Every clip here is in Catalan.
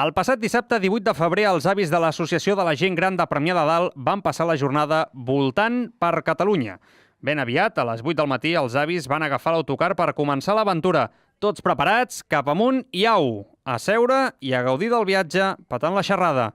El passat dissabte 18 de febrer, els avis de l'Associació de la Gent Gran de Premià de Dalt van passar la jornada voltant per Catalunya. Ben aviat, a les 8 del matí, els avis van agafar l'autocar per començar l'aventura. Tots preparats, cap amunt i au! A seure i a gaudir del viatge, petant la xerrada.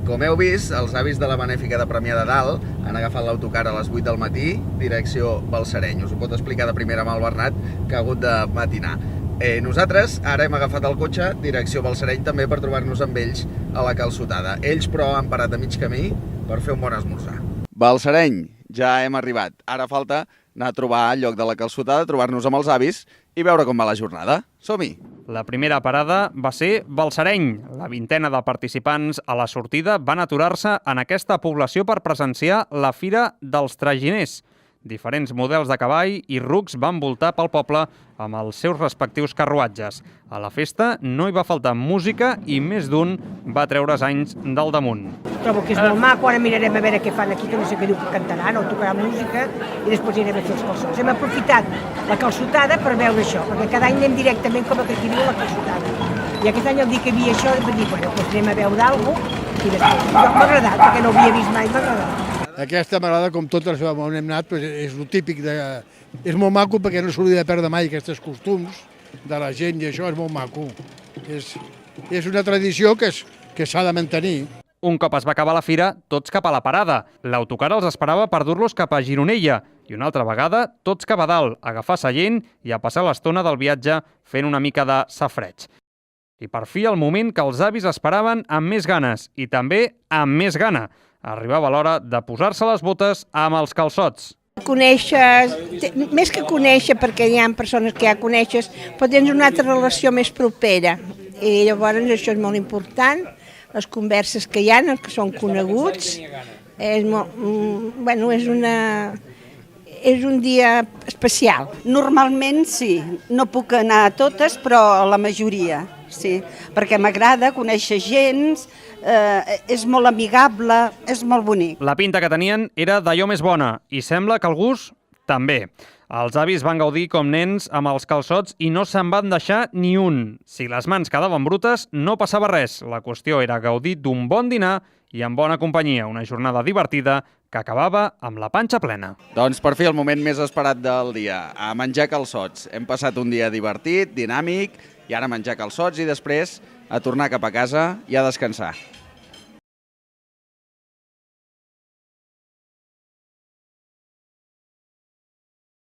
Com heu vist, els avis de la Benèfica de Premià de Dalt han agafat l'autocar a les 8 del matí, direcció Balsareny. Us ho pot explicar de primera mà el Bernat, que ha hagut de matinar. Nosaltres ara hem agafat el cotxe, direcció Balsareny, també per trobar-nos amb ells a la Calçotada. Ells, però, han parat a mig camí per fer un bon esmorzar. Balsareny, ja hem arribat. Ara falta anar a trobar el lloc de la Calçotada, trobar-nos amb els avis i veure com va la jornada. Som-hi! La primera parada va ser Balsareny. La vintena de participants a la sortida van aturar-se en aquesta població per presenciar la Fira dels Traginers. Diferents models de cavall i rucs van voltar pel poble amb els seus respectius carruatges. A la festa no hi va faltar música i més d'un va treure's anys del damunt. Trobo que és molt maco, ara mirarem a veure què fan aquí, que no sé què diu que cantaran o tocarà música i després anirem a fer els calçots. Hem aprofitat la Calçotada per veure això, perquè cada any anem directament com que aquí diu la Calçotada. I aquest any el dia que hi havia això, vam dir, bueno, doncs anem a veure d'algú i després. M'ha agradat, perquè no ho havia vist mai, m'ha agradat. Aquesta m'agrada, com totes on hem anat, és el típic de... És molt maco perquè no s'hauria de perdre mai aquests costums de la gent i això és molt maco. És una tradició que s'ha de mantenir. Un cop es va acabar la fira, tots cap a la parada. L'autocar els esperava per dur-los cap a Gironella i una altra vegada tots cap a dalt, a agafar seient i a passar l'estona del viatge fent una mica de safreig. I per fi el moment que els avis esperaven amb més ganes i també amb més gana. Arribava l'hora de posar-se les botes amb els calçots. Coneixes, més que conèixer, perquè hi ha persones que ja coneixes, però tens una altra relació més propera. I llavors això és molt important, les converses que hi ha, que són coneguts. És un dia especial. Normalment sí, no puc anar a totes, però a la majoria, sí, perquè m'agrada conèixer gent, és molt amigable, és molt bonic. La pinta que tenien era d'allò més bona i sembla que el gust també. Els avis van gaudir com nens amb els calçots i no se'n van deixar ni un. Si les mans quedaven brutes, no passava res. La qüestió era gaudir d'un bon dinar i amb bona companyia, una jornada divertida que acabava amb la panxa plena. Doncs per fi el moment més esperat del dia, a menjar calçots. Hem passat un dia divertit, dinàmic, i ara menjar calçots i després a tornar cap a casa i a descansar.